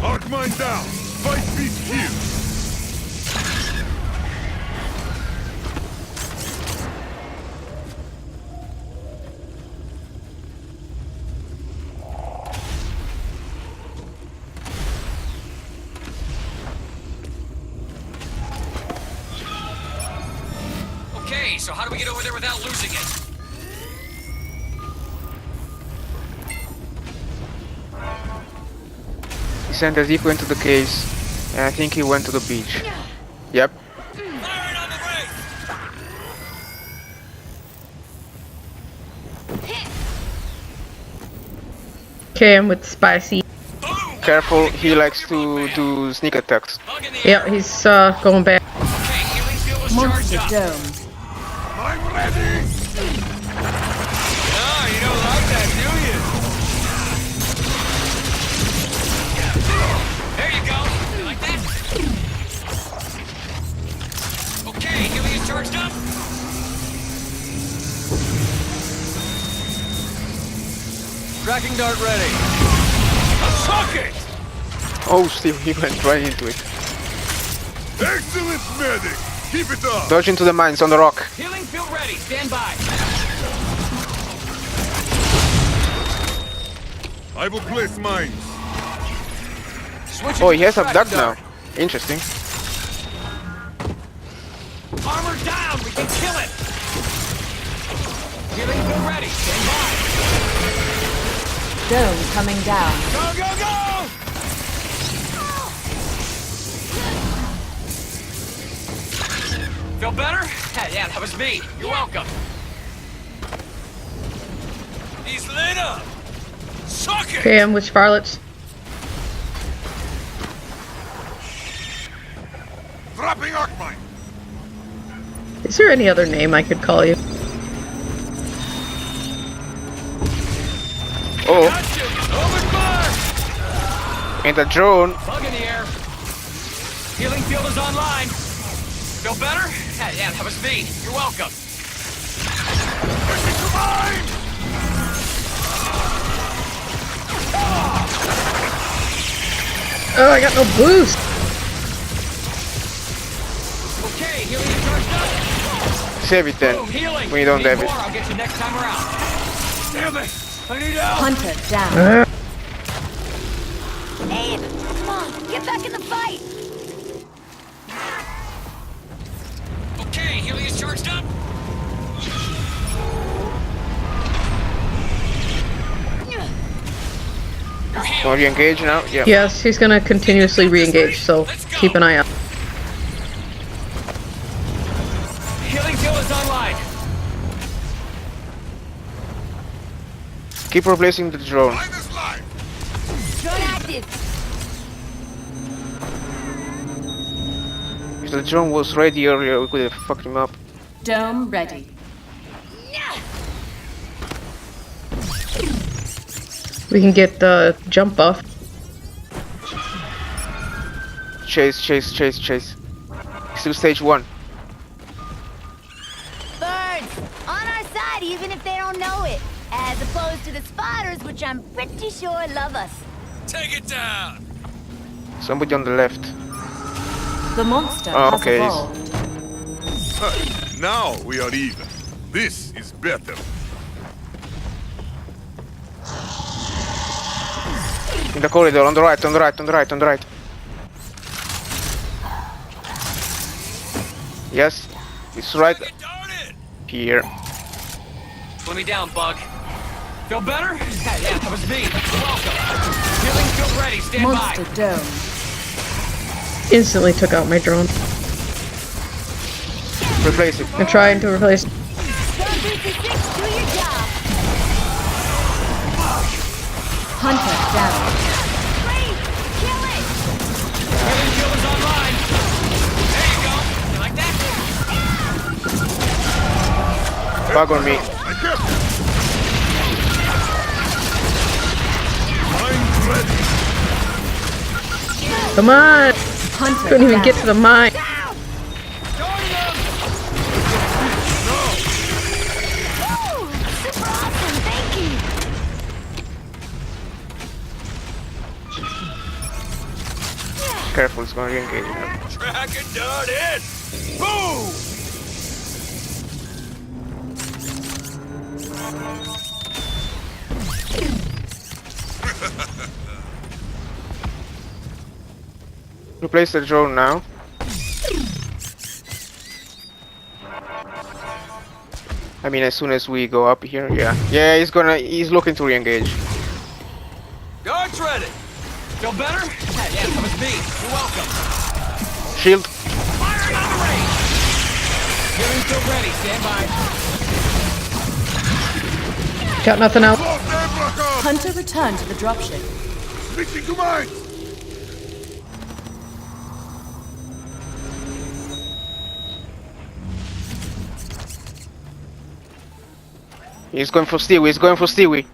Arc mine down. Fight beats here. Okay, so how do we get over there without losing it? He sent Ezekiel into the caves, and I think he went to the beach. Yep. Firing on the Wraith! Okay, I'm with Spicy. Boom! Careful, he likes to do sneak attacks. Bug in the Yep, air. he's going back. Okay, healing field was Monster charged up. dome. I'm ready. Oh, you don't like that, do you? There you go. You like that? Okay, healing is charged up. Tracking dart ready. Suck it! Oh, Steve, he went right into it. Excellent medic. Keep it up. Dodge into the mines on the rock. Healing field ready. Stand by. I will place mines. Switch Oh, it he has to a duck tracking now. dart. Interesting. Armor down. We can kill it. Healing field ready. Stand by. Dome coming down. Go, go, go! Feel better? Yeah, that was me. You're welcome. He's lit up. Suck it! Okay, I'm with Scarlets. Dropping arc mine. Is there any other name I could call you? Oh, Got you! Open fire! and the drone. Bug in the air. Healing field is online. Feel better? Yeah, that was me. You're welcome. Oh, I got no boost. Okay, healing is charged up. Save it then. Boom, healing. When you don't Need have more, it. I'll get you next time around. Damn it! I need help. Hunter down. Abe, come on, get back in the fight! Okay, healing is charged up. You're healed. Are you engaged now? Yeah. Yes, he's gonna continuously re-engage, so keep an eye out. Healing field is online. Keep replacing the drone. Mine is live. Drone active! If the drone was ready earlier, we could have fucked him up. Dome ready. We can get the jump buff. Chase, chase, chase, chase. Still stage 1. Birds! On our side even if they don't know it. As opposed to the spotters, which I'm pretty sure love us. Take it down. Somebody on the left. The monster Oh, has okay. evolved. Now we are even. This is better. In the corridor, on the right, on the right, on the right, on the right. Yes, it's right Darn it! here. Put me down, Bug. Feel better? Yeah, that was me. You're welcome. Healing field ready. Stand Monster by. dome. Instantly took out my drone. Replace it. I'm trying to replace. Drone 326, do your job! Hunter down. Great! Kill it! Healing field is online. There you go. You like that? Bug on me. I kept it. Mine ready. Come on! Hunter Couldn't even down. get to the mine. Down! Join them! Woo! Super awesome, thank you! careful, it's gonna re-engage now. Tracking dart in! Boom! Replace the drone now. I mean, as soon as we go up here, yeah. Yeah, he's looking to re-engage. Dart's ready. Feel better? Yeah, that was me. You're welcome. Shield. Firing on the range. Healing field ready. Stand by. Got nothing else. Close Abraham! Hunter returned to the dropship. Switching to mines! He's going for Stewie, he's going for Stewie.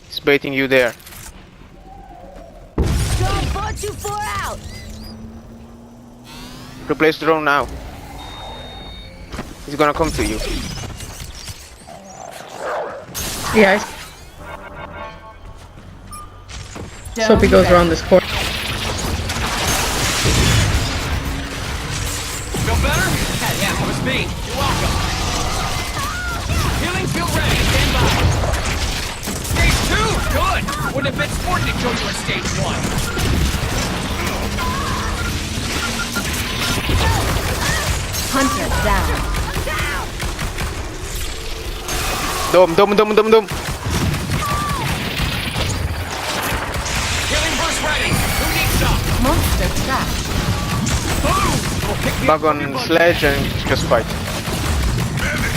He's baiting you there. Drone 424 out. Replace the drone now. He's gonna come to you. Yeah, I hope he goes around this corner. Feel better? Yeah, that was me. You're welcome. Healing field ready. Stand by. Stage 2. Good. Wouldn't have been sporting to kill you in stage 1. Hunter down. Dome. Healing burst ready. Who needs some? Monster trapped. Boom. We'll pick you Bug up on from your buddy. sledge and just fight. Medic!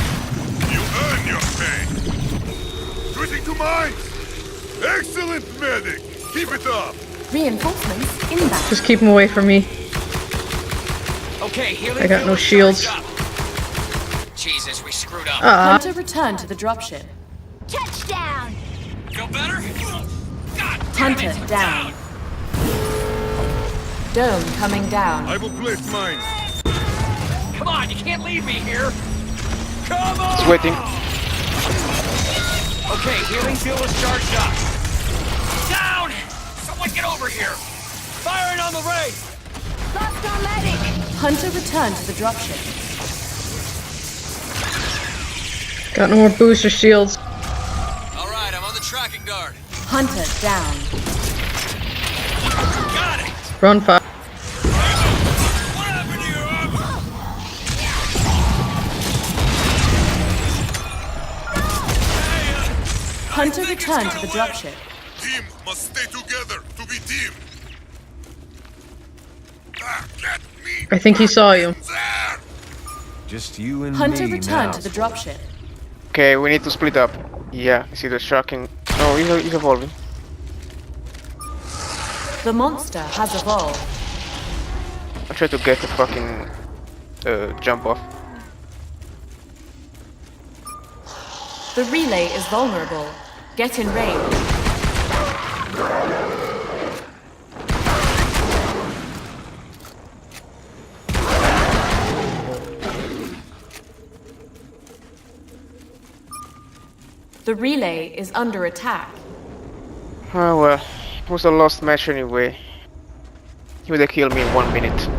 You earn your pay! Switching to mines! Excellent, medic! Keep it up! Reinforcements inbound. Just keep him away from me. Okay, healing I got field no is shields. charged up. Jesus, we screwed up. Hunter returned to the dropship. Touchdown. Feel better? God damn Hunter it. down. Dome coming down. I will place mines. Come on, you can't leave me here. Come on. He's waiting. Okay, healing field is charged up. Down! Someone get over here. Firing on the Wraith. Lost our medic. Hunter returned to the dropship. Got no more booster shields. All right, I'm on the tracking dart. Hunter down. Got it. Run fast. What happened to your armor? Hunter returned to the dropship. Team must stay together to be team. Get me I think he saw you. there! Just you and Hunter me returned now. to the dropship. Okay, we need to split up. Yeah, you see the shocking. No, he's evolving. The monster has evolved. I try to get the fucking jump off. The relay is vulnerable. Get in range. The relay is under attack. Oh well, it was a lost match anyway. He would have killed me in 1 minute.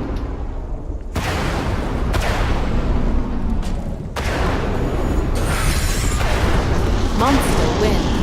Monster wins.